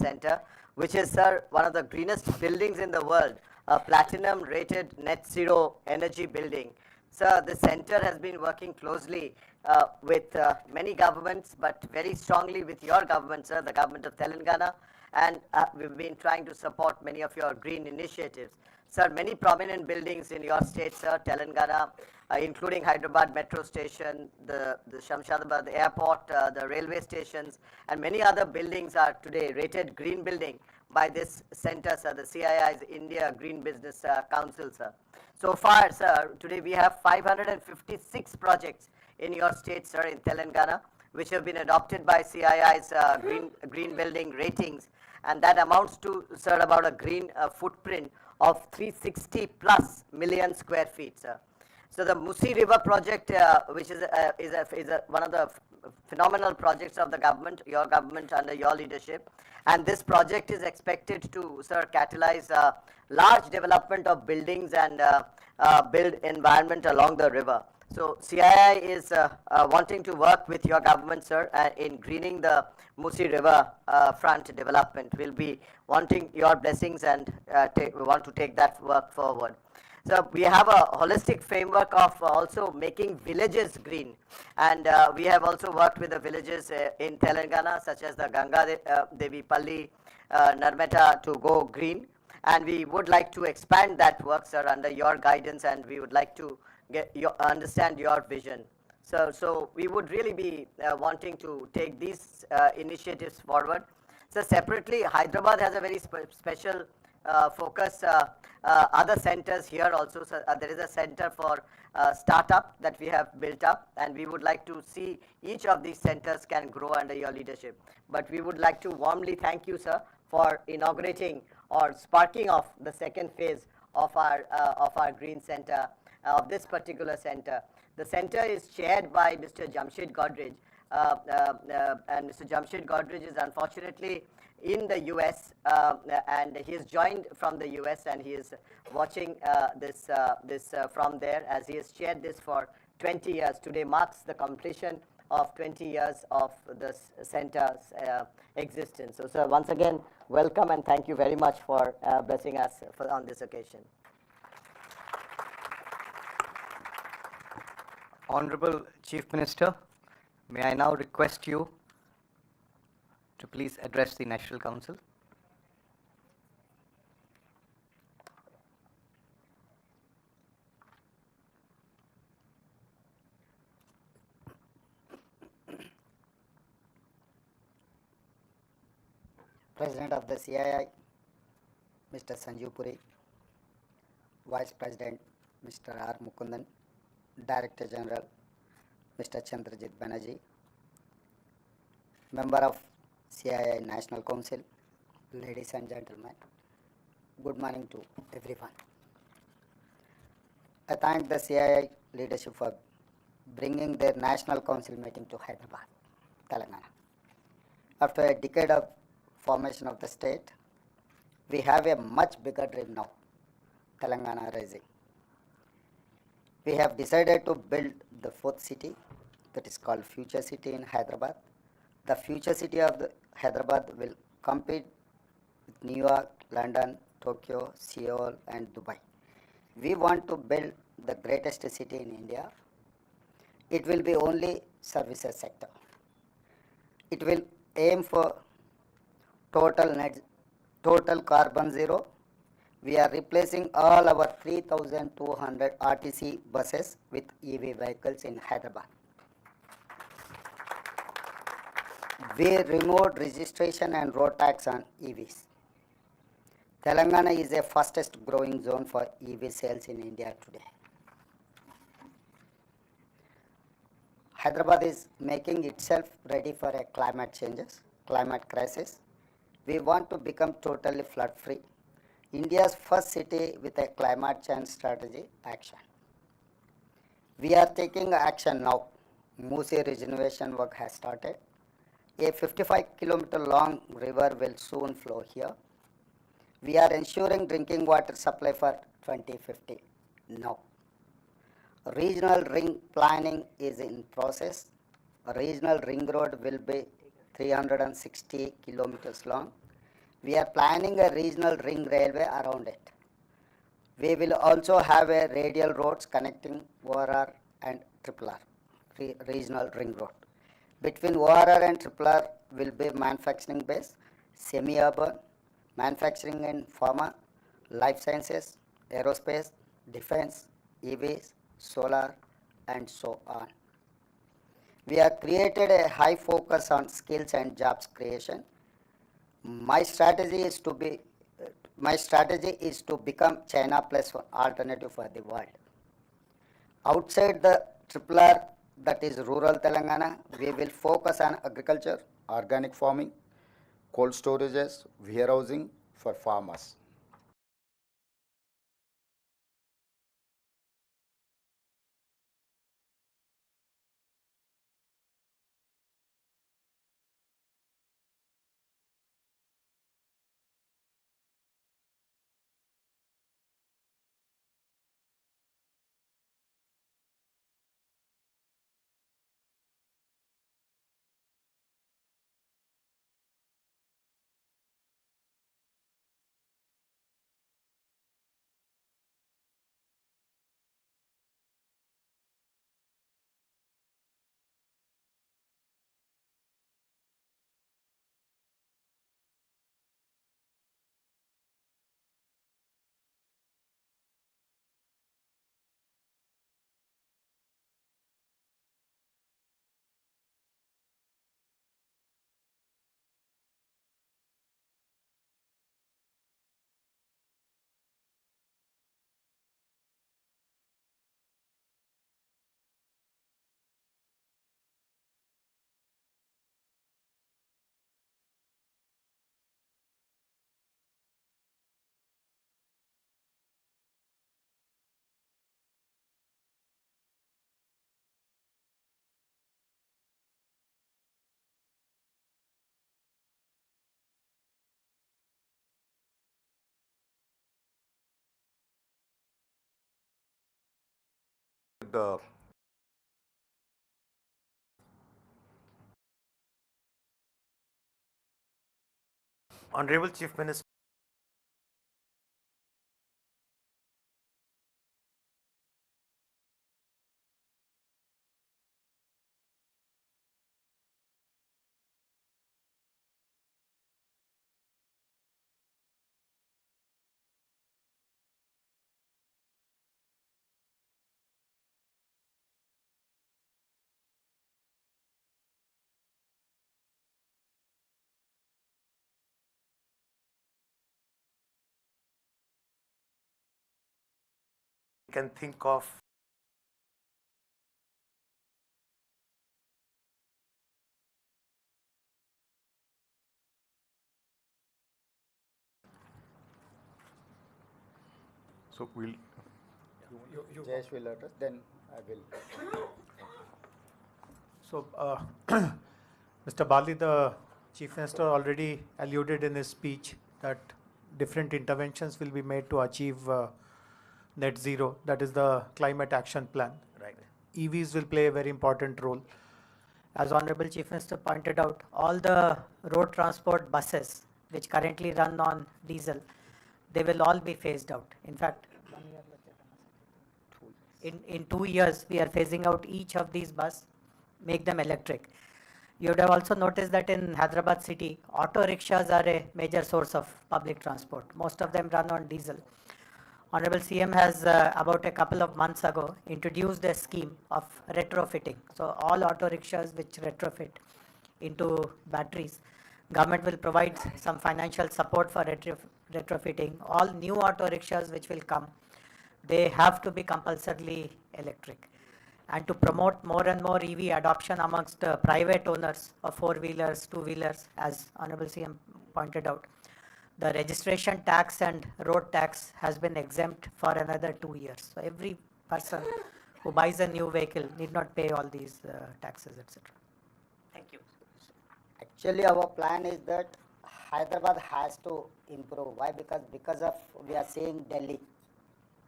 Center, which is, sir, one of the greenest buildings in the world, a platinum rated net zero energy building. Sir, the center has been working closely with many governments, but very strongly with your government, sir, the government of Telangana, and we've been trying to support many of your green initiatives. Sir, many prominent buildings in your state, sir, Telangana, including Hyderabad Metro Station, the Shamshadabad Airport, the railway stations, and many other buildings are today rated green building by this center, sir, the CII's India Green Business Council, sir. So far, sir, today we have 556 projects in your state, sir, in Telangana, which have been adopted by CII's green building ratings, and that amounts to, sir, about a green footprint of 360 plus million square feet, sir. So the Musi River project, which is one of the phenomenal projects of the government, your government under your leadership, and this project is expected to, sir, catalyze large development of buildings and build environment along the river. So CII is wanting to work with your government, sir, in greening the Musi River front development. We'll be wanting your blessings and we want to take that work forward. So we have a holistic framework of also making villages green, and we have also worked with the villages in Telangana, such as the Ganga Devi Palli, Narmeta, to go green, and we would like to expand that work, sir, under your guidance, and we would like to understand your vision. So we would really be wanting to take these initiatives forward. So separately, Hyderabad has a very special focus. Other centers here also, so, there is a center for startup that we have built up, and we would like to see each of these centers can grow under your leadership. But we would like to warmly thank you, sir, for inaugurating or sparking off the second phase of our green center, of this particular center. The center is chaired by Mr. Jamshed Godrej, and Mr. Jamshed Godrej is unfortunately in the US, and he is joined from the US, and he is watching this from there, as he has chaired this for 20 years. Today marks the completion of 20 years of the center's existence. So, sir, once again, welcome and thank you very much for blessing us on this occasion. Honorable Chief Minister, may I now request you to please address the National Council. President of the CII, Mr. Sanjeev Puri, Vice President, Mr. R. Mukundan, Director General, Mr. Chandrajit Banerjee, Member of CII National Council, ladies and gentlemen, good morning to everyone. I thank the CII leadership for bringing their National Council meeting to Hyderabad, Telangana. After a decade of formation of the state, we have a much bigger dream now, Telangana rising. We have decided to build the fourth city, that is called Future City in Hyderabad. The Future City of the Hyderabad will compete with New York, London, Tokyo, Seoul and Dubai. We want to build the greatest city in India. It will be only services sector. It will aim for total carbon zero. We are replacing all our 3,200 RTC buses with EV vehicles in Hyderabad. We removed registration and road tax on EVs. Telangana is the fastest growing zone for EV sales in India today. Hyderabad is making itself ready for a climate crisis. We want to become totally flood free. India's first city with a climate change strategy action. We are taking action now. Musi regeneration work has started. A 55-kilometer long river will soon flow here. We are ensuring drinking water supply for 2050 now. Regional ring planning is in process. A regional ring road will be 360 kilometers long. We are planning a regional ring railway around it. We will also have a radial roads connecting ORR and RRR, regional ring road. Between ORR and RRR will be manufacturing base, semi-urban, manufacturing and pharma, life sciences, aerospace, defense, EVs, solar, and so on. We have created a high focus on skills and jobs creation. My strategy is to become China plus one alternative for the world. Outside the RRR, that is rural Telangana, we will focus on agriculture, organic farming, cold storages, warehousing for farmers. The Honorable Chief Minister. Can think of so we'll Jayesh will address, then I will. So, Mr. Bali, the Chief Minister already alluded in his speech that different interventions will be made to achieve net zero. That is the climate action plan. right. EVs will play a very important role. As Honorable Chief Minister pointed out, all the road transport buses which currently run on diesel, they will all be phased out. In fact, in 2 years, we are phasing out each of these buses, make them electric. You would have also noticed that in Hyderabad city, auto rickshaws are a major source of public transport. Most of them run on diesel. Honorable CM has about a couple of months ago introduced a scheme of retrofitting. So all auto rickshaws which retrofit into batteries, government will provide some financial support for retrofitting. All new auto rickshaws which will come, they have to be compulsorily electric. And to promote more and more EV adoption amongst private owners of four-wheelers, two-wheelers, as Honorable CM pointed out, the registration tax and road tax has been exempt for another 2 years. So every person who buys a new vehicle need not pay all these taxes, etc. Thank you. Actually, our plan is that Hyderabad has to improve. Why? Because of we are seeing Delhi,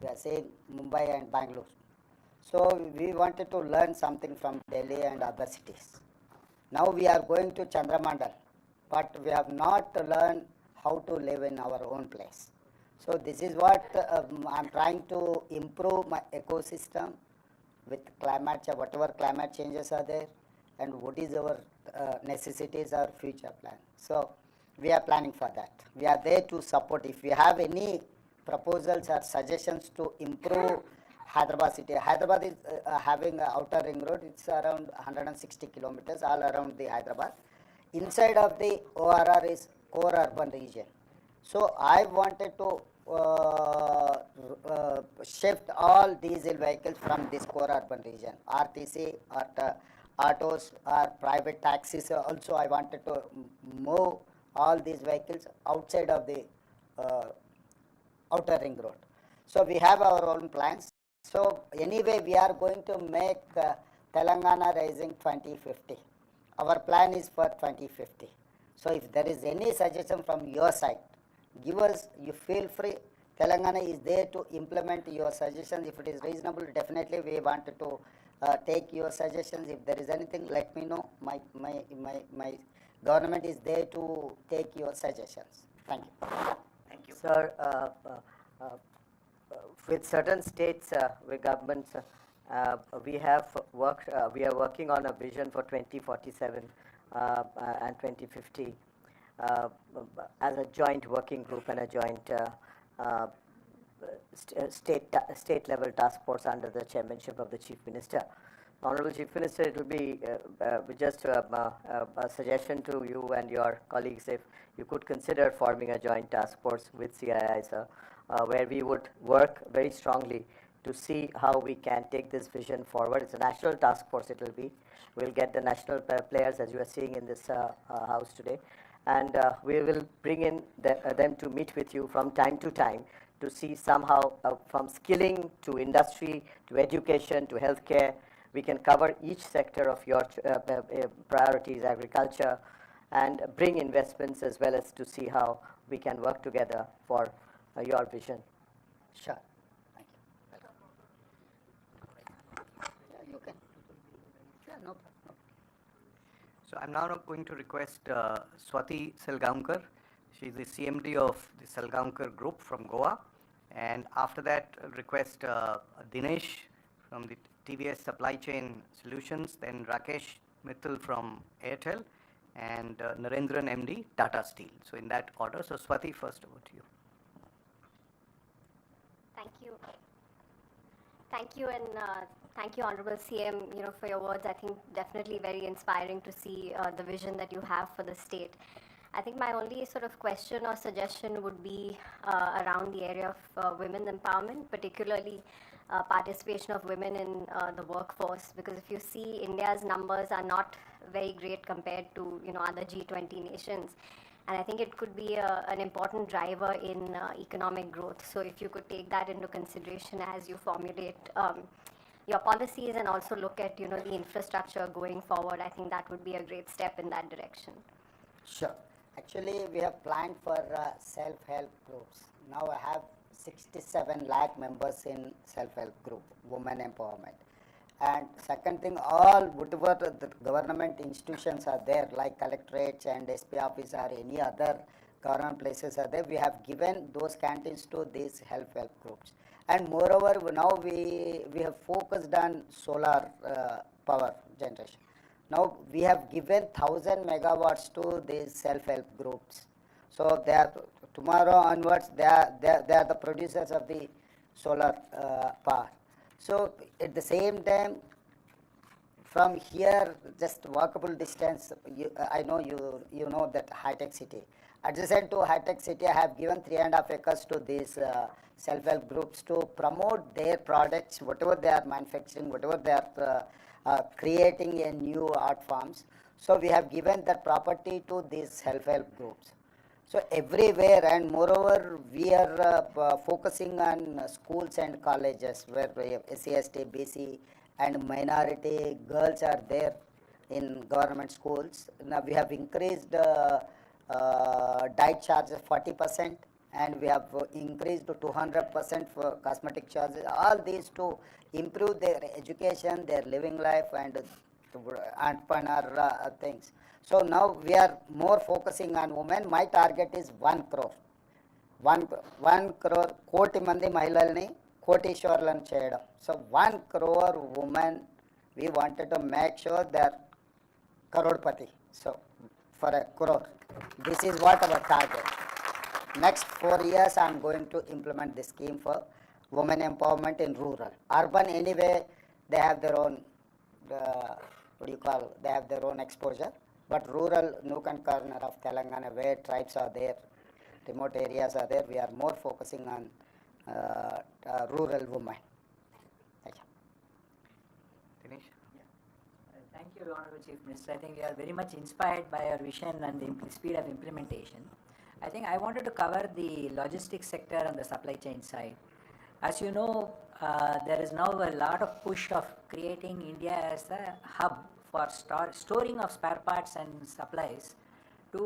we are seeing Mumbai and Bangalore. So we wanted to learn something from Delhi and other cities. Now we are going to Chandramandal, but we have not learned how to live in our own place. So this is what I'm trying to improve my ecosystem with climate change, whatever climate changes are there, and what is our necessities or future plan. So we are planning for that. We are there to support. If you have any proposals or suggestions to improve Hyderabad city. Hyderabad is having an outer ring road. It's around 160 kilometers all around the Hyderabad. Inside of the ORR is core urban region. So I wanted to shift all diesel vehicles from this core urban region. RTC, autos or private taxis. Also I wanted to move all these vehicles outside of the outer ring road. So we have our own plans. So anyway, we are going to make Telangana Rising 2050. Our plan is for 2050. So if there is any suggestion from your side, give us, you feel free. Telangana is there to implement your suggestions. If it is reasonable, definitely we want to take your suggestions. If there is anything, let me know. My government is there to take your suggestions. Thank you. Thank you. Sir, with certain states, with governments, we are working on a vision for 2047 and 2050 as a joint working group and a joint state level task force under the chairmanship of the Chief Minister. Honorable Chief Minister, it will be just a suggestion to you and your colleagues if you could consider forming a joint task force with CII, sir, where we would work very strongly to see how we can take this vision forward. It's a national task force, it will be. We'll get the national players, as you are seeing in this house today, and we will bring in them to meet with you from time to time to see somehow from skilling to industry to education to healthcare, we can cover each sector of your priorities, agriculture, and bring investments as well as to see how we can work together for your vision. Sure. Thank you. Yeah, you can. Yeah, no problem. So I'm now going to request Swati Selgaonkar. She's the CMD of the Selgaonkar Group from Goa. And after that, I'll request Dinesh from the TVS Supply Chain Solutions, then Rakesh Mittal from Airtel, and Narendran MD, Tata Steel. So in that order. So Swati, first over to you. Thank you. Thank you, and thank you, Honorable CM, for your words. I think definitely very inspiring to see the vision that you have for the state. I think my only sort of question or suggestion would be around the area of women empowerment, particularly participation of women in the workforce, because if you see, India's numbers are not very great compared to other G20 nations, and I think it could be an important driver in economic growth. So if you could take that into consideration as you formulate your policies and also look at the infrastructure going forward, I think that would be a great step in that direction. Sure. Actually, we have planned for self-help groups. Now I have 67 lakh members in self-help group, women empowerment. And second thing, all whatever the government institutions are there, like collectorates and SP office or any other government places are there, we have given those canteens to these self-help groups. And moreover, now we have focused on solar power generation. Now we have given 1,000 megawatts to these self-help groups. So they are, tomorrow onwards, they are the producers of the solar power. So at the same time, from here, just walkable distance, I know you know that high-tech city. Adjacent to high-tech city, I have given 3.5 acres to these self-help groups to promote their products, whatever they are manufacturing, whatever they are creating a new art forms. So we have given that property to these self-help groups. So everywhere, and moreover, we are focusing on schools and colleges where SC, ST, BC and minority girls are there in government schools. Now we have increased diet charges 40%, and we have increased to 200% for cosmetic charges. All these to improve their education, their living life, and entrepreneur things. So now we are more focusing on women. My target is 1 crore. 1 crore కోటి మంది మహిళల్ని కోటీశ్వర్లను చేయడం. So 1 crore women, we wanted to make sure they're crorepati. So for a crore, this is what our target. Next 4 years I am going to implement this scheme for women empowerment in rural. Urban anyway they have their own they have their own exposure, but rural nook and corner of Telangana where tribes are there, remote areas are there, we are more focusing on rural women. Thank you. Dinesh? Thank you, Honorable Chief Minister. I think we are very much inspired by your vision and the speed of implementation. I think I wanted to cover the logistics sector and the supply chain side. As you know, there is now a lot of push of creating India as a hub for storing of spare parts and supplies to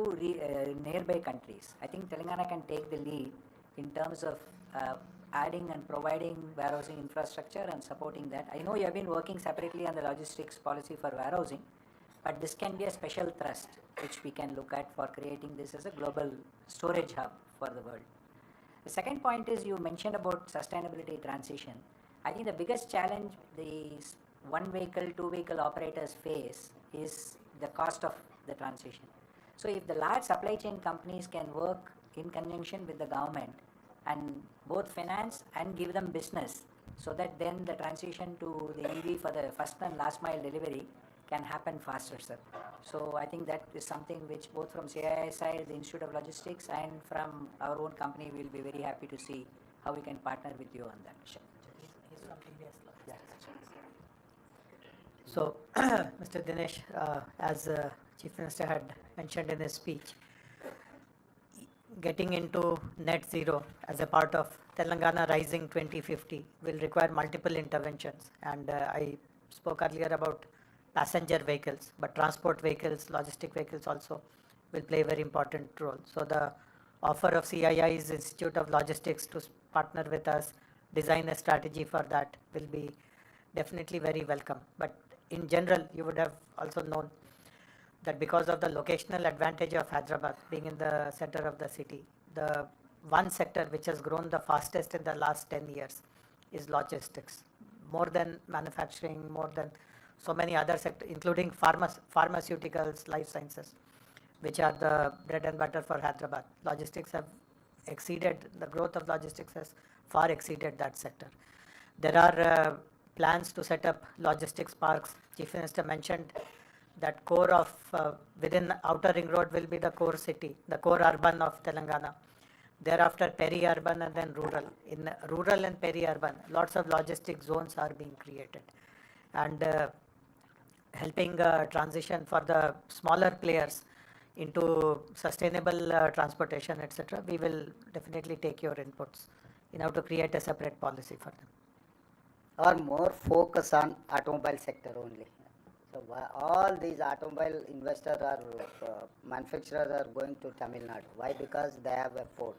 nearby countries. I think Telangana can take the lead in terms of adding and providing warehousing infrastructure and supporting that. I know you have been working separately on the logistics policy for warehousing, but this can be a special thrust which we can look at for creating this as a global storage hub for the world. The second point is you mentioned about sustainability transition. I think the biggest challenge these one vehicle, two vehicle operators face is the cost of the transition. So if the large supply chain companies can work in conjunction with the government and both finance and give them business, so that then the transition to the EV for the first and last mile delivery can happen faster, sir. So I think that is something which both from CII side, the Institute of Logistics, and from our own company, we will be very happy to see how we can partner with you on that. Sure. He's from TBS. So, Mr. Dinesh, as Chief Minister had mentioned in his speech, getting into net zero as a part of Telangana Rising 2050 will require multiple interventions. And I spoke earlier about passenger vehicles, but transport vehicles, logistic vehicles also will play a very important role. So the offer of CII's Institute of Logistics to partner with us, design a strategy for that will be definitely very welcome. But in general, you would have also known that because of the locational advantage of Hyderabad being in the center of the city, the one sector which has grown the fastest in the last 10 years is logistics. More than manufacturing, more than so many other sectors, including pharmaceuticals, life sciences, which are the bread and butter for Hyderabad. Logistics have exceeded, the growth of logistics has far exceeded that sector. There are plans to set up logistics parks. Chief Minister mentioned that core of within outer ring road will be the core city, the core urban of Telangana. Thereafter peri-urban and then rural. In rural and peri-urban, lots of logistic zones are being created. And helping transition for the smaller players into sustainable transportation, etc. We will definitely take your inputs in how to create a separate policy for them. Or more focus on automobile sector only. So all these automobile investors or manufacturers are going to Tamil Nadu. Why? Because they have a port.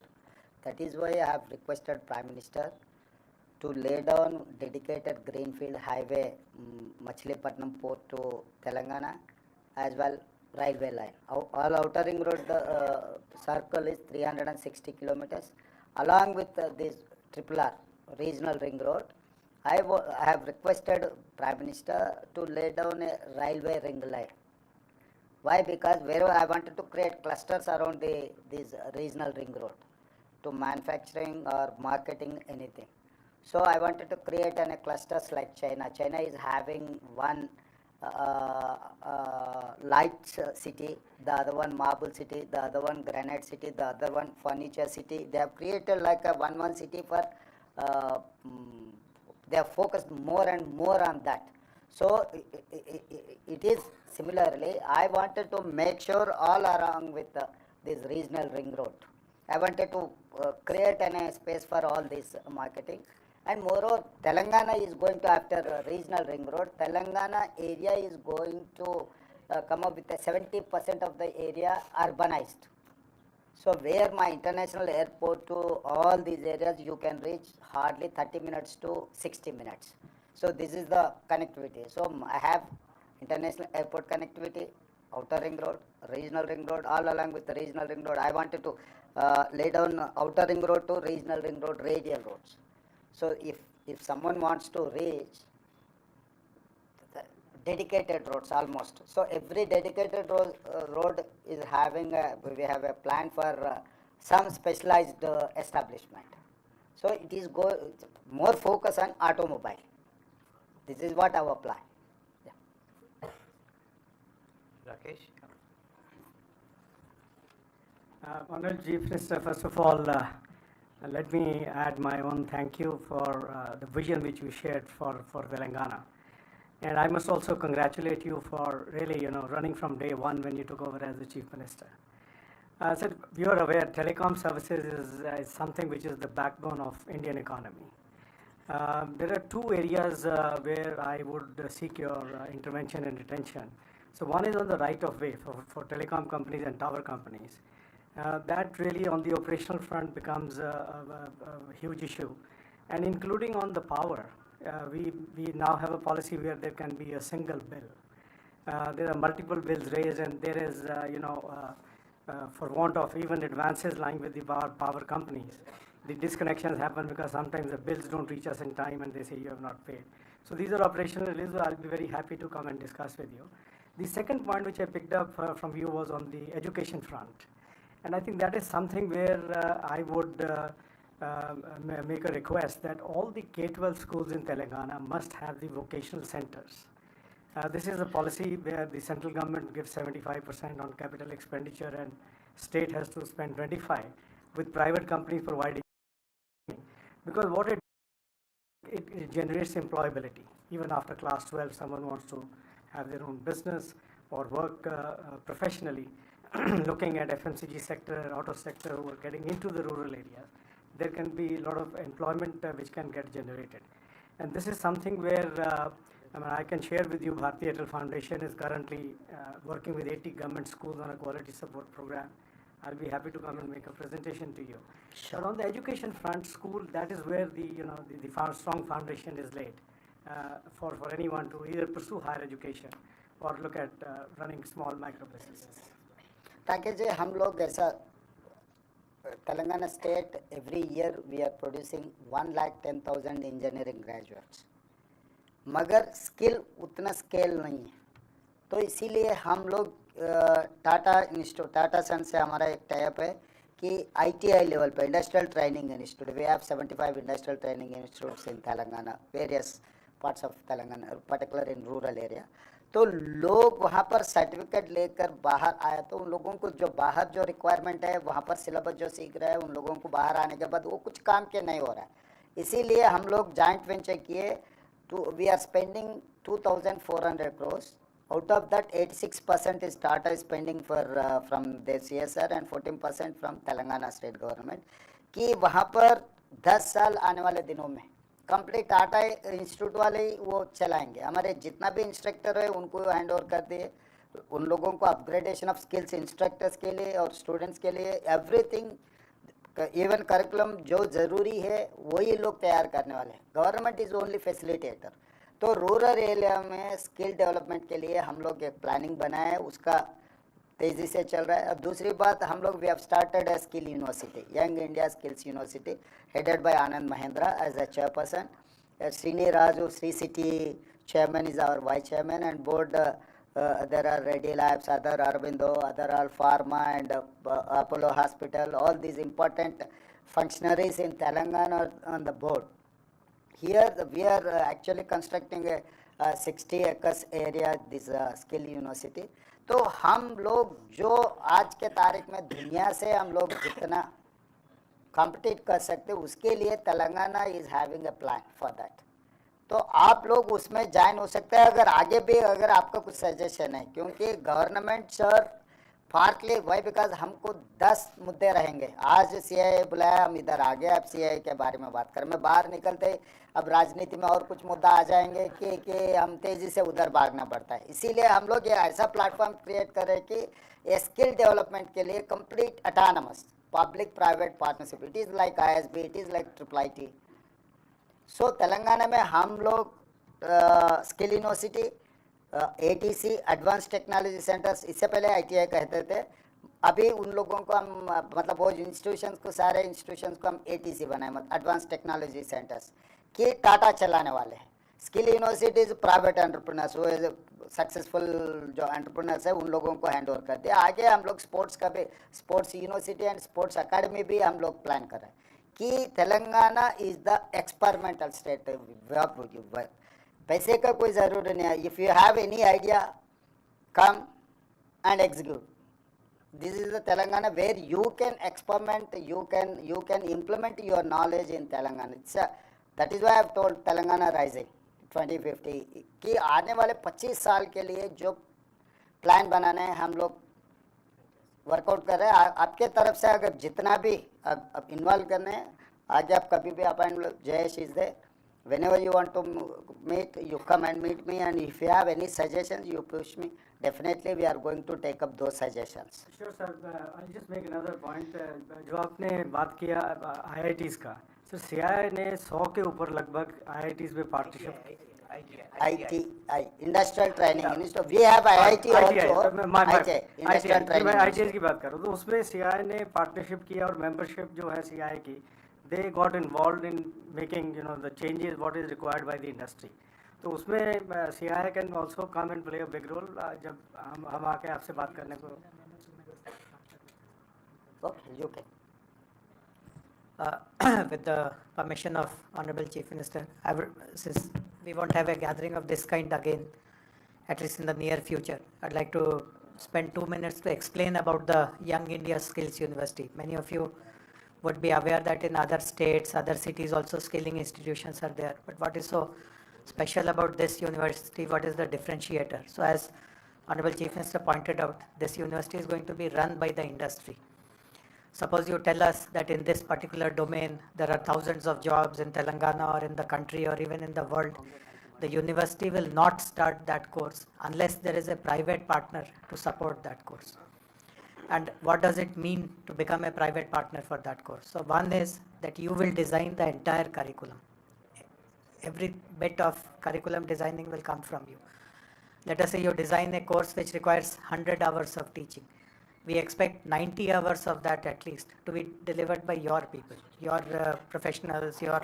That is why I have requested Prime Minister to lay down dedicated greenfield highway Machilipatnam port to Telangana, as well railway line. All outer ring road circle is 360 kilometers. Along with this RRR regional ring road, I have requested Prime Minister to lay down a railway ring line. Why? Because wherever I wanted to create clusters around this regional ring road to manufacturing or marketing anything. So I wanted to create a clusters like China. China is having one light city, the other one marble city, the other one granite city, the other one furniture city. They have created like a one city for they have focused more and more on that. So it is similarly, I wanted to make sure all along with this regional ring road, I wanted to create a space for all this marketing. And moreover, Telangana is going to, after regional ring road, Telangana area is going to come up with a 70% of the area urbanized. So where my international airport to all these areas, you can reach hardly 30 minutes to 60 minutes. So this is the connectivity. So I have international airport connectivity, outer ring road, regional ring road, all along with the regional ring road. I wanted to lay down outer ring road to regional ring road, radial roads. So if someone wants to reach the dedicated roads almost. So every dedicated road is having we have a plan for some specialized establishment. So it is more focus on automobile. This is what our plan. Rakesh? Honourable Chief Minister, first of all, let me add my own thank you for the vision which you shared for Telangana. And I must also congratulate you for really, running from day one when you took over as the Chief Minister. Sir, you are aware telecom services is something which is the backbone of Indian economy. There are two areas where I would seek your intervention and attention. So one is on the right of way for telecom companies and tower companies. That really on the operational front becomes a huge issue. And including on the power, we now have a policy where there can be a single bill. There are multiple bills raised, and there is, for want of even advances lying with the power companies, the disconnections happen because sometimes the bills don't reach us in time and they say you have not paid. So these are operational issues. I'll be very happy to come and discuss with you. The second point which I picked up from you was on the education front. And I think that is something where I would make a request that all the K-12 schools in Telangana must have the vocational centers. This is a policy where the central government gives 75% on capital expenditure and state has to spend 25%, with private companies providing. Because what it generates employability. Even after class 12, someone wants to have their own business or work professionally, looking at FMCG sector, auto sector, who are getting into the rural areas, there can be a lot of employment which can get generated. And this is something where I can share with you, Bharti Airtel Foundation is currently working with 80 government schools on a quality support program. I'll be happy to come and make a presentation to you. Sure. But on the education front, school, that is where the strong foundation is laid for anyone to either pursue higher education or look at running small micro businesses. Rakesh ji, हम लोग ऐसा Telangana state every year we are producing 1,10,000 engineering graduates. मगर skill उतना scale नहीं है, तो इसीलिए हम लोग टाटा सन से हमारा एक टाइप है कि ITI लेवल पे industrial training institute, we have 75 industrial training institutes in Telangana, various parts of Telangana, particular in rural area. तो लोग वहाँ पर सर्टिफिकेट लेकर बाहर आया, तो उन लोगों को जो बाहर जो रिक्वायरमेंट है वहाँ पर सिलेबस जो सीख रहा है, उन लोगों को बाहर आने के बाद वो कुछ काम के नहीं हो रहा है. इसीलिए हम लोग जॉइंट वेंचर किए. We are spending 2,400 crores. Out of that, 86% is Tata spending from their CSR and 14% from Telangana state government. कि वहाँ पर 10 साल आने वाले दिनों में कंप्लीट टाटा इंस्टीट्यूट वाले वो चलाएंगे. हमारे जितना भी इंस्ट्रक्टर है उनको हैंड ओवर कर दिए. उन लोगों को अपग्रेडेशन ऑफ स्किल्स इंस्ट्रक्टर्स के लिए और स्टूडेंट्स के लिए एवरीथिंग, इवन करिकुलम जो ज़रूरी है वही लोग तैयार करने वाले हैं. Government is only facilitator. तो रूरल एरिया में स्किल डेवलपमेंट के लिए हम लोग एक प्लानिंग बनाया है, उसका तेज़ी से चल रहा है. अब दूसरी बात, हम लोग we have started a skill university, young India skills university, headed by Anand Mahindra as a chairperson. Srini Raju, Sri City chairman is our vice chairman, and board there are Reddy Labs, other Aurobindo, other all Pharma and Apollo Hospital, all these important functionaries in Telangana are on the board. Here we are actually constructing a 60 acres area, this skill university. तो हम लोग जो आज के तारीख में दुनिया से हम लोग जितना कॉम्पिटिट कर सकते उसके लिए Telangana is having a plan for that. तो आप लोग उसमें ज्वाइन हो सकते हैं अगर आगे भी अगर आपका कुछ सजेशन है, क्योंकि government sir partly why because हमको 10 मुद्दे रहेंगे. आज CII बुलाया, हम इधर आ गए, अब CII के बारे में बात करें. मैं बाहर निकलते अब राजनीति में और कुछ मुद्दा आ जाएंगे कि हम तेज़ी से उधर भागना पड़ता है. इसीलिए हम लोग ये ऐसा प्लेटफॉर्म क्रिएट करें कि स्किल डेवलपमेंट के लिए complete autonomous public private partnership. It is like ISB, it is like IIIT. So Telangana में हम लोग skill university, ATC advance technology centres, इससे पहले ITI कहते थे, अभी उन लोगों को हम मतलब वो इंस्टीट्यूशंस को, सारे इंस्टीट्यूशंस को हम ATC बनाए, मतलब एडवांस टेक्नोलॉजी सेंटर्स, कि टाटा चलाने वाले हैं. स्किल यूनिवर्सिटीज प्राइवेट एंटरप्रेन्योर्स, वो सक्सेसफुल जो एंटरप्रेन्योर्स है उन लोगों को हैंड ओवर कर दिया. आगे हम लोग स्पोर्ट्स का भी, sports university and sports academy भी हम लोग प्लान कर रहे हैं कि Telangana is the experimental state. पैसे का कोई ज़रूरी नहीं है. If you have any idea, come and execute. This is the Telangana where you can experiment, you can implement your knowledge in Telangana. That is why I have told Telangana Rising 2050 कि आने वाले 25 साल के लिए जो plan बनाना है हम लोग वर्कआउट कर रहे हैं. आपके तरफ से अगर जितना भी अब इन्वॉल्व करने हैं, आगे आप कभी भी appoint, Jayesh is there, whenever you want to meet, you come and meet me, and if you have any suggestions, you push me. Definitely we are going to take up those suggestions. Sure sir, I'll just make another point. जो आपने बात किया IITs का, sir CII ने 100 के ऊपर लगभग IITs में partnership, ITI, Industrial Training Institute. We have IIT also. Industrial Training. मैं ITI की बात कर रहा हूँ, तो उसमें CII ने पार्टनरशिप किया और मेंबरशिप जो है CII की, they got involved in making the changes what is required by the industry. तो उसमें CII can also come and play a big role. जब हम आके आपसे बात करने को. Okay, you can. With the permission of Honorable Chief Minister, since we won't have a gathering of this kind again, at least in the near future, I'd like to spend 2 minutes to explain about the Young India Skills University. Many of you would be aware that in other states, other cities also skilling institutions are there. But what is so special about this university? What is the differentiator? So as Honorable Chief Minister pointed out, this university is going to be run by the industry. Suppose you tell us that in this particular domain, there are thousands of jobs in Telangana or in the country or even in the world. The university will not start that course unless there is a private partner to support that course. And what does it mean to become a private partner for that course? So one is that you will design the entire curriculum. Every bit of curriculum designing will come from you. Let us say you design a course which requires 100 hours of teaching. We expect 90 hours of that at least to be delivered by your people, your professionals, your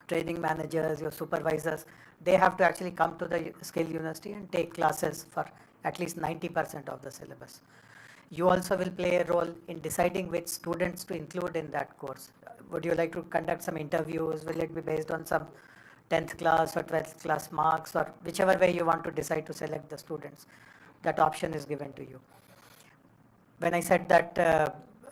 training managers, your supervisors. They have to actually come to the skill university and take classes for at least 90% of the syllabus. You also will play a role in deciding which students to include in that course. Would you like to conduct some interviews? Will it be based on some 10th class or 12th class marks, or whichever way you want to decide to select the students? That option is given to you. When I said that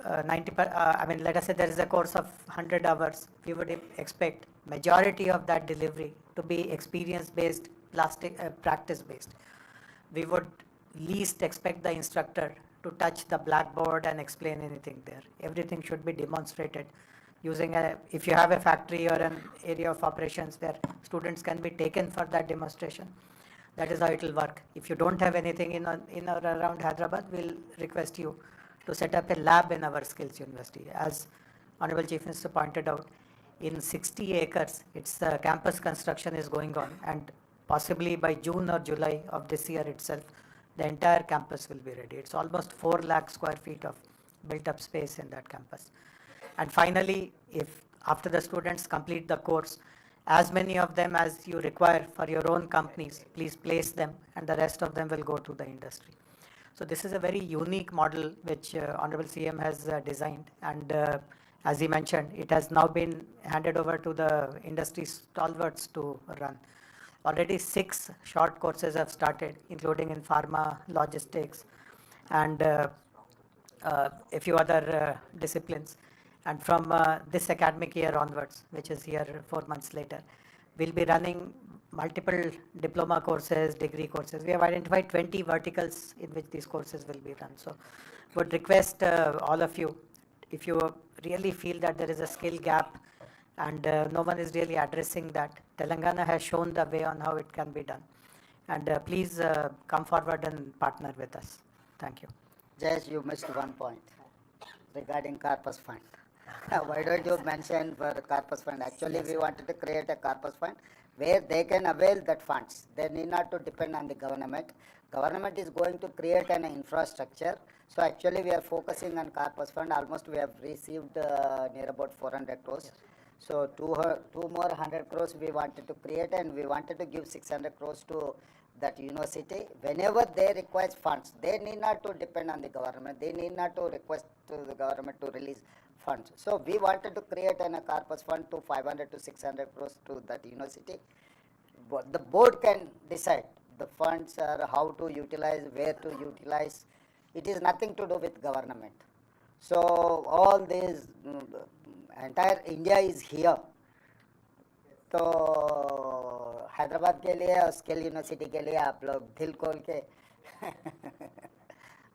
let us say there is a course of 100 hours, we would expect majority of that delivery to be experience-based, practice-based. We would least expect the instructor to touch the blackboard and explain anything there. Everything should be demonstrated using if you have a factory or an area of operations where students can be taken for that demonstration, that is how it will work. If you don't have anything in or around Hyderabad, we'll request you to set up a lab in our skills university. As Honorable Chief Minister pointed out, in 60 acres, its campus construction is going on, and possibly by June or July of this year itself, the entire campus will be ready. It's almost 4 lakh square feet of built up space in that campus. And finally, if after the students complete the course, as many of them as you require for your own companies, please place them, and the rest of them will go to the industry. So this is a very unique model which Honorable CM has designed, and as he mentioned, it has now been handed over to the industry stalwarts to run. Already 6 short courses have started, including in pharma, logistics, and a few other disciplines. And from this academic year onwards, which is here 4 months later, we'll be running multiple diploma courses, degree courses. We have identified 20 verticals in which these courses will be run. So would request all of you, if you really feel that there is a skill gap and no one is really addressing that, Telangana has shown the way on how it can be done. And please come forward and partner with us. Thank you. Jayesh, you missed one point regarding corpus fund. Why don't you mention for corpus fund? Actually, we wanted to create a corpus fund where they can avail that funds. They need not to depend on the government. Government is going to create an infrastructure. So actually, we are focusing on corpus fund. Almost we have received near about 400 crores. So two more 100 crores we wanted to create, and we wanted to give 600 crores to that university. Whenever they request funds, they need not to depend on the government. They need not to request to the government to release funds. So we wanted to create a corpus fund to 500 to 600 crores to that university. The board can decide the funds or how to utilize, where to utilize. It is nothing to do with government. So all these, entire India is here. तो हैदराबाद के लिए और skill university के लिए आप लोग दिल खोल के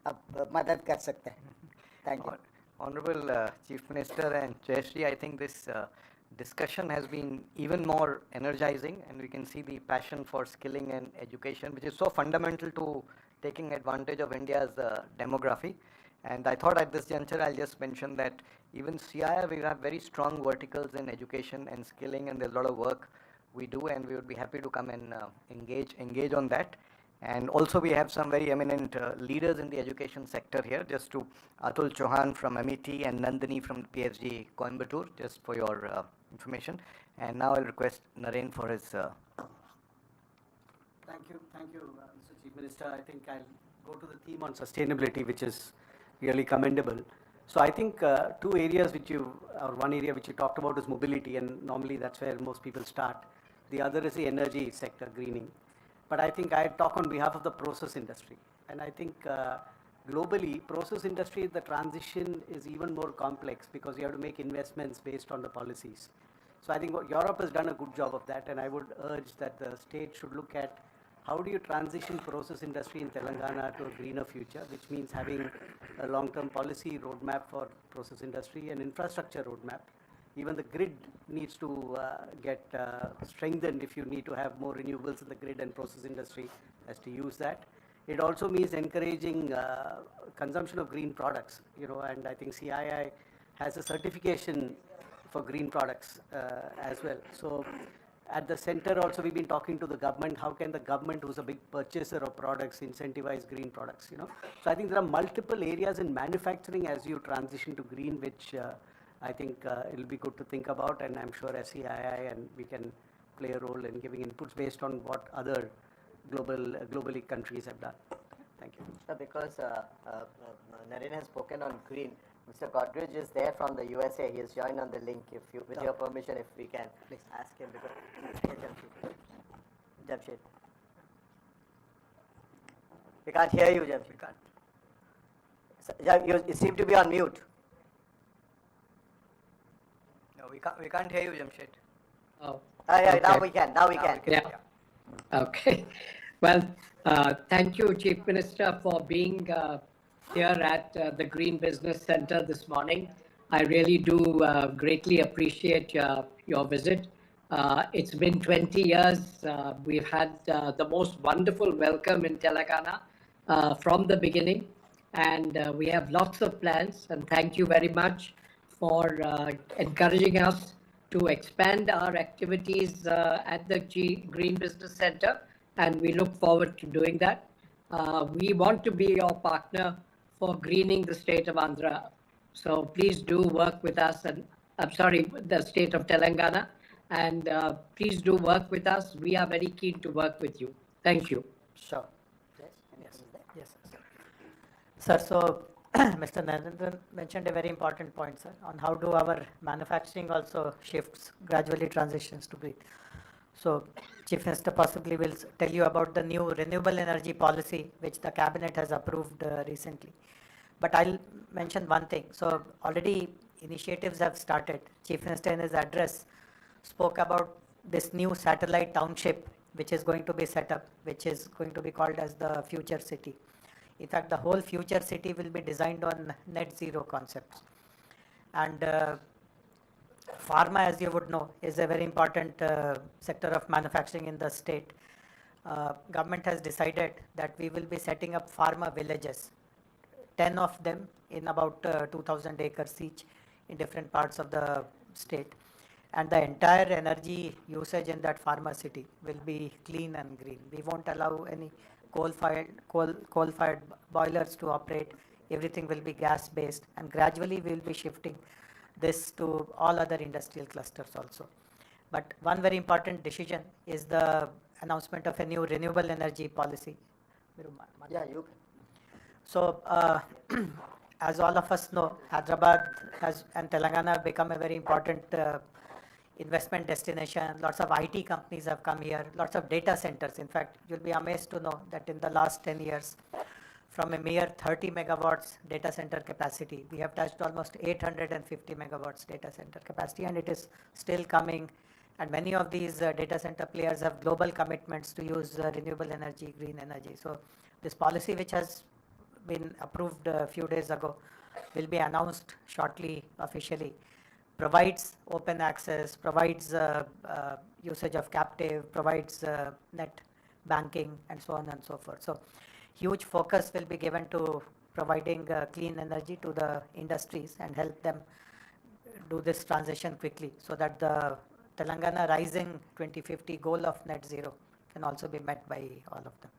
अब मदद कर सकते हैं. Thank you. Honorable Chief Minister and Jayashree, I think this discussion has been even more energizing, and we can see the passion for skilling and education, which is so fundamental to taking advantage of India's demography. And I thought at this juncture I'll just mention that even CII, we have very strong verticals in education and skilling, and there's a lot of work we do, and we would be happy to come and engage on that. And also we have some very eminent leaders in the education sector here, just to Atul Chauhan from MET and Nandini from PSG Coimbatore, just for your information. And now I'll request Naren for his... Thank you, Mr. Chief Minister. I think I'll go to the theme on sustainability, which is really commendable. So I think two areas one area which you talked about is mobility, and normally that's where most people start. The other is the energy sector, greening. But I think I talk on behalf of the process industry. And I think globally, process industry, the transition is even more complex because you have to make investments based on the policies. So I think Europe has done a good job of that, and I would urge that the state should look at how do you transition process industry in Telangana to a greener future, which means having a long-term policy roadmap for process industry and infrastructure roadmap. Even the grid needs to get strengthened if you need to have more renewables in the grid, and process industry has to use that. It also means encouraging consumption of green products, and I think CII has a certification for green products as well. So at the center also we've been talking to the government, how can the government, who's a big purchaser of products, incentivize green products, So I think there are multiple areas in manufacturing as you transition to green, which I think it'll be good to think about, and I'm sure as CII and we can play a role in giving inputs based on what other globally countries have done. Thank you. Sir, because Naren has spoken on green, Mr. Godrej is there from the USA. He has joined on the link. If you, with your permission, if we can please ask him, because Jamshed. We can't hear you, Jamshed. You seem to be on mute. No, we can't hear you, Jamshed. Oh. Yeah, okay. Now we can. Yeah. Okay. Well, thank you, Chief Minister, for being here at the Green Business Center this morning. I really do greatly appreciate your visit. It's been 20 years. We've had the most wonderful welcome in Telangana from the beginning, and we have lots of plans, and thank you very much for encouraging us to expand our activities at the Green Business Center, and we look forward to doing that. We want to be your partner for greening the state of Andhra. So please do work with us, and the state of Telangana, and please do work with us. We are very keen to work with you. Thank you. Sure. Yes, sir. So Mr. Narendran mentioned a very important point, sir, on how do our manufacturing also shifts, gradually transitions to green. So Chief Minister possibly will tell you about the new renewable energy policy which the cabinet has approved recently. But I'll mention one thing. So already initiatives have started. Chief Minister in his address spoke about this new satellite township which is going to be set up, which is going to be called as the future city. In fact, the whole future city will be designed on net zero concepts. And pharma, as you would know, is a very important sector of manufacturing in the state. Government has decided that we will be setting up pharma villages, 10 of them in about 2,000 acres each in different parts of the state. And the entire energy usage in that pharma city will be clean and green. We won't allow any coal-fired boilers to operate. Everything will be gas-based, and gradually we will be shifting this to all other industrial clusters also. But one very important decision is the announcement of a new renewable energy policy. Yeah, you can. So, as all of us know, Hyderabad and Telangana have become a very important investment destination. Lots of IT companies have come here, lots of data centers. In fact, you'll be amazed to know that in the last 10 years, from a mere 30 megawatts data center capacity, we have touched almost 850 megawatts data center capacity, and it is still coming. And many of these data center players have global commitments to use renewable energy, green energy. So this policy, which has been approved a few days ago, will be announced shortly officially, provides open access, provides usage of captive, provides net banking, and so on and so forth. So huge focus will be given to providing clean energy to the industries and help them do this transition quickly, so that the Telangana Rising 2050 goal of net zero can also be met by all of them.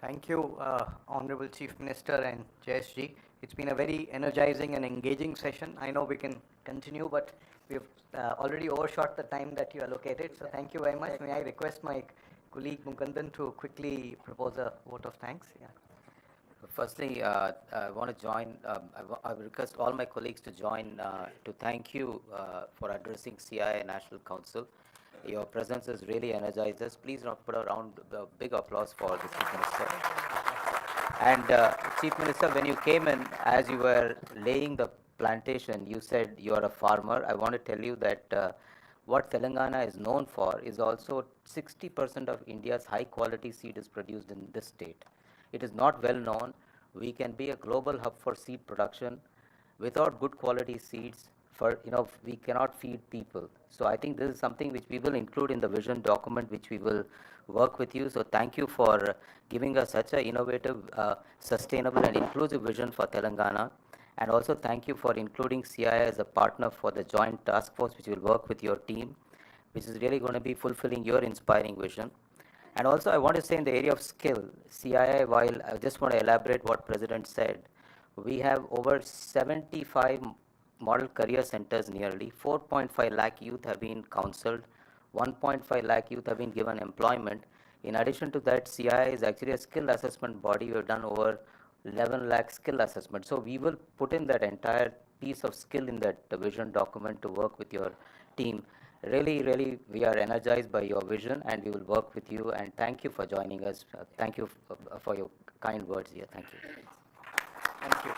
Thank you, Honorable Chief Minister and JSG. It's been a very energizing and engaging session. I know we can continue, but we've already overshot the time that you allocated. So thank you very much. May I request my colleague Mukundan to quickly propose a vote of thanks? Yeah. Firstly, I want to join, I request all my colleagues to join to thank you for addressing CII National Council. Your presence has really energized us. Please put a round, big applause for the Chief Minister. And Chief Minister, when you came in, as you were laying the plantation, you said you are a farmer. I want to tell you that what Telangana is known for is also 60% of India's high quality seed is produced in this state. It is not well known. We can be a global hub for seed production. Without good quality seeds, we cannot feed people. So I think this is something which we will include in the vision document, which we will work with you. So thank you for giving us such an innovative, sustainable and inclusive vision for Telangana. And also thank you for including CII as a partner for the joint task force, which will work with your team, which is really going to be fulfilling your inspiring vision. And also I want to say in the area of skill, CII, while I just want to elaborate what President said, we have over 75 model career centers nearly, 4.5 lakh youth have been counseled, 1.5 lakh youth have been given employment. In addition to that, CII is actually a skill assessment body. We have done over 11 lakh skill assessment. So we will put in that entire piece of skill in that vision document to work with your team. Really, really, we are energized by your vision and we will work with you, and thank you for joining us. Thank you for your kind words here. Thank you. Thank you.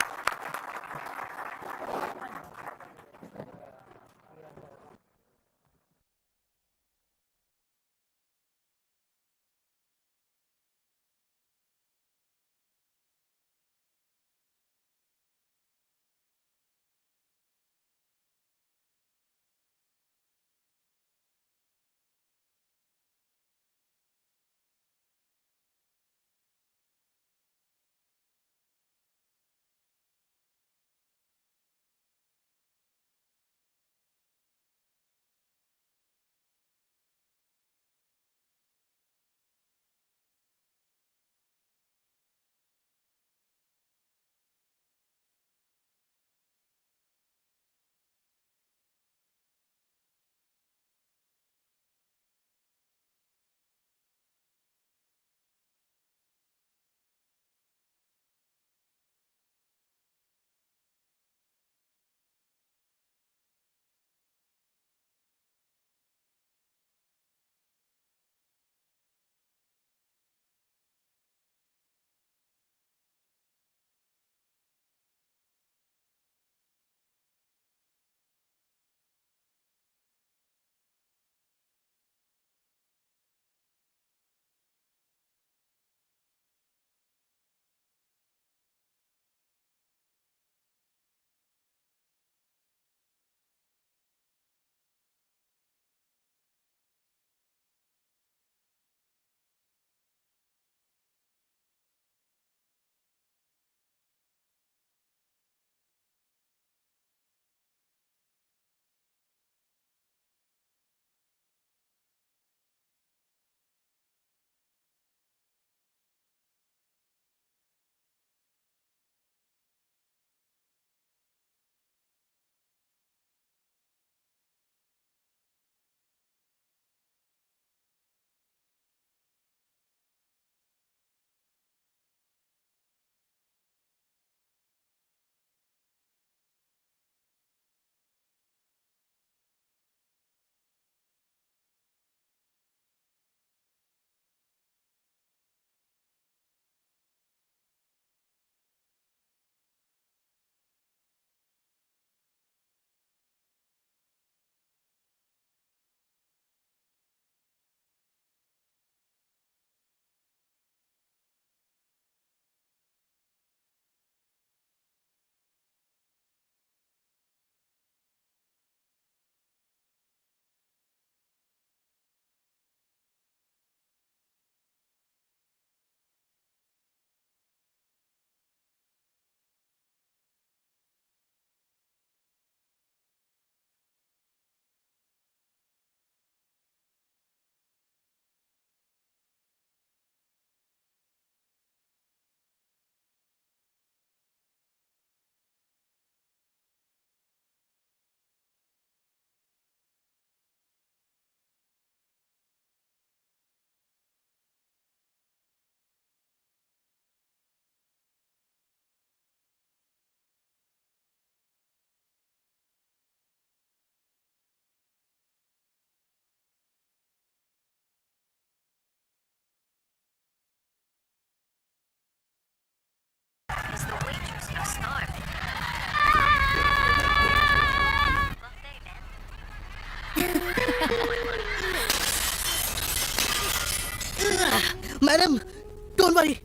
Don't worry.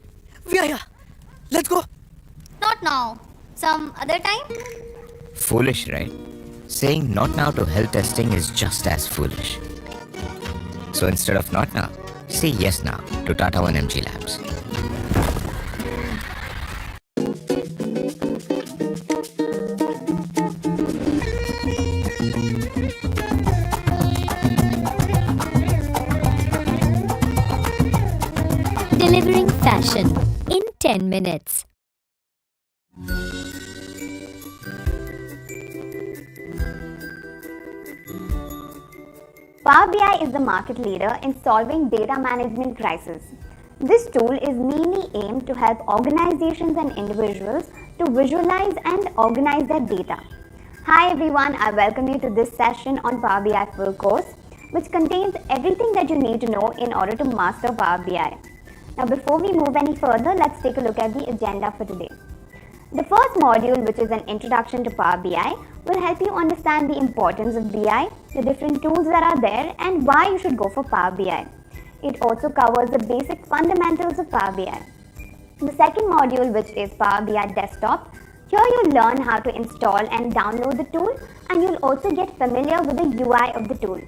We are here. Let's go. Not now. Some other time? Foolish, right? Saying not now to health testing is just as foolish. So instead of not now, say yes now to Tata 1mg Labs. Delivering fashion in 10 minutes. Power BI is the market leader in solving data management crisis. This tool is mainly aimed to help organizations and individuals to visualize and organize their data. Hi everyone, I welcome you to this session on Power BI full course, which contains everything that you need to know in order to master Power BI. Now before we move any further, let's take a look at the agenda for today. The first module, which is an introduction to Power BI, will help you understand the importance of BI, the different tools that are there, and why you should go for Power BI. It also covers the basic fundamentals of Power BI. The second module, which is Power BI Desktop, here you'll learn how to install and download the tool, and you'll also get familiar with the UI of the tool.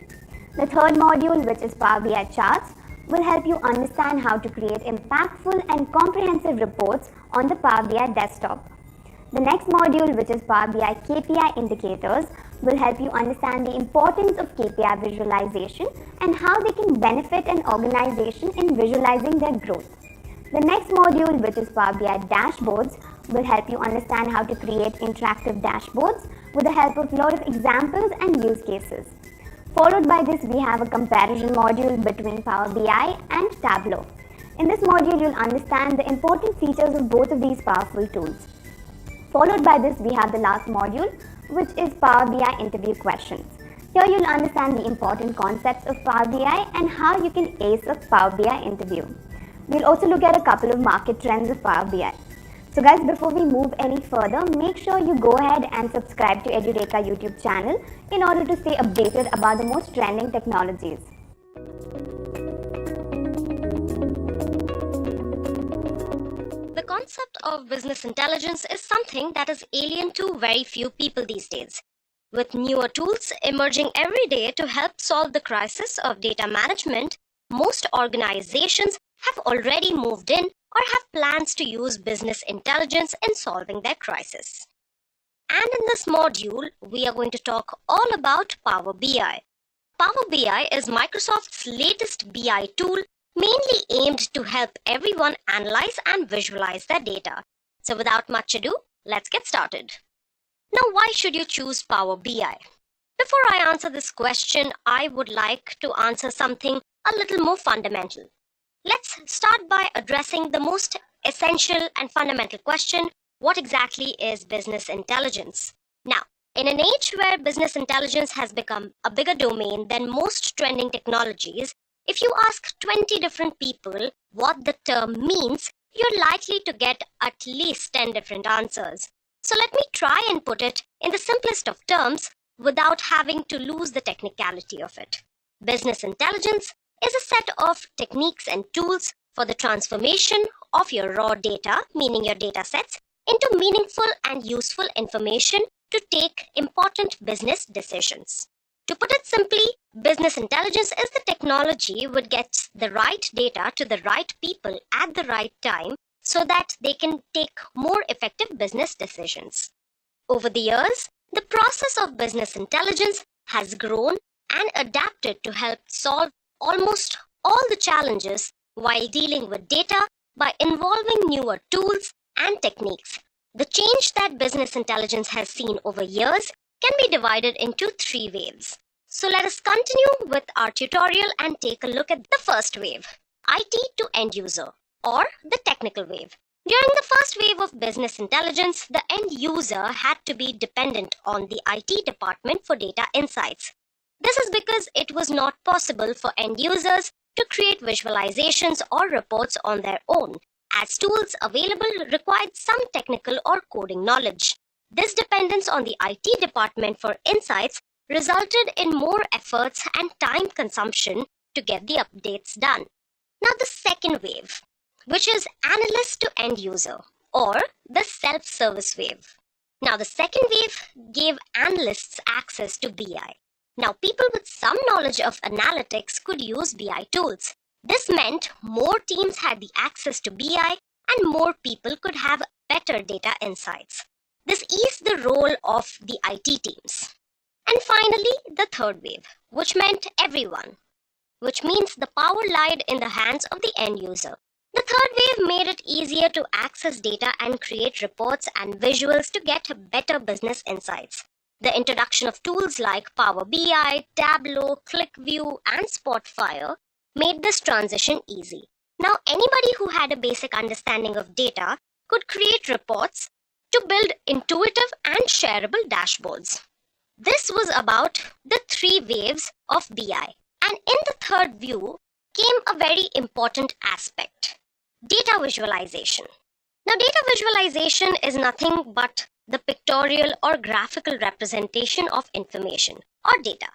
The third module, which is Power BI Charts, will help you understand how to create impactful and comprehensive reports on the Power BI Desktop. The next module, which is Power BI KPI Indicators, will help you understand the importance of KPI visualization and how they can benefit an organization in visualizing their growth. The next module, which is Power BI Dashboards, will help you understand how to create interactive dashboards with the help of a lot of examples and use cases. Followed by this, we have a comparison module between Power BI and Tableau. In this module, you'll understand the important features of both of these powerful tools. Followed by this, we have the last module, which is Power BI Interview Questions. Here you'll understand the important concepts of Power BI and how you can ace a Power BI interview. We'll also look at a couple of market trends of Power BI. So guys, before we move any further, make sure you go ahead and subscribe to Edureka YouTube channel in order to stay updated about the most trending technologies. The concept of business intelligence is something that is alien to very few people these days. With newer tools emerging every day to help solve the crisis of data management, most organizations have already moved in or have plans to use business intelligence in solving their crisis. And in this module, we are going to talk all about Power BI. Power BI is Microsoft's latest BI tool, mainly aimed to help everyone analyze and visualize their data. So without much ado, let's get started. Now, why should you choose Power BI? Before I answer this question, I would like to answer something a little more fundamental. Let's start by addressing the most essential and fundamental question: what exactly is business intelligence? Now, in an age where business intelligence has become a bigger domain than most trending technologies, if you ask 20 different people what the term means, you're likely to get at least 10 different answers. So let me try and put it in the simplest of terms without having to lose the technicality of it. Business intelligence is a set of techniques and tools for the transformation of your raw data, meaning your data sets, into meaningful and useful information to take important business decisions. To put it simply, business intelligence is the technology which gets the right data to the right people at the right time so that they can take more effective business decisions. Over the years, the process of business intelligence has grown and adapted to help solve almost all the challenges while dealing with data by involving newer tools and techniques. The change that business intelligence has seen over years can be divided into 3 waves. So let us continue with our tutorial and take a look at the first wave, IT to end user, or the technical wave. During the first wave of business intelligence, the end user had to be dependent on the IT department for data insights. This is because it was not possible for end users to create visualizations or reports on their own, as tools available required some technical or coding knowledge. This dependence on the IT department for insights resulted in more efforts and time consumption to get the updates done. Now the second wave. which is analyst to end user, or the self-service wave. Now, the second wave gave analysts access to BI. Now, people with some knowledge of analytics could use BI tools. This meant more teams had the access to BI and more people could have better data insights. This eased the role of the IT teams. And finally, the third wave, which meant everyone, which means the power lied in the hands of the end user. The third wave made it easier to access data and create reports and visuals to get better business insights. The introduction of tools like Power BI, Tableau, ClickView, and Spotfire made this transition easy. Now, anybody who had a basic understanding of data could create reports to build intuitive and shareable dashboards. This was about the three waves of BI. And in the third view came a very important aspect, data visualization. Now, data visualization is nothing but the pictorial or graphical representation of information or data.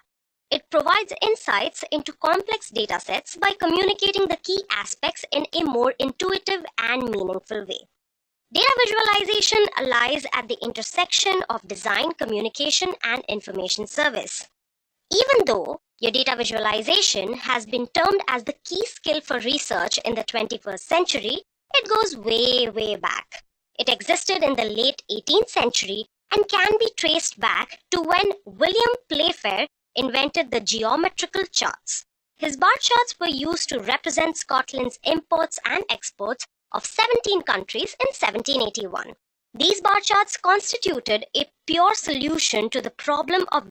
It provides insights into complex data sets by communicating the key aspects in a more intuitive and meaningful way. Data visualization lies at the intersection of design, communication, and information service. Even though your data visualization has been termed as the key skill for research in the 21st century, it goes way, way back. It existed in the late 18th century and can be traced back to when William Playfair invented the geometrical charts. His bar charts were used to represent Scotland's imports and exports of 17 countries in 1781. These bar charts constituted a pure solution to the problem of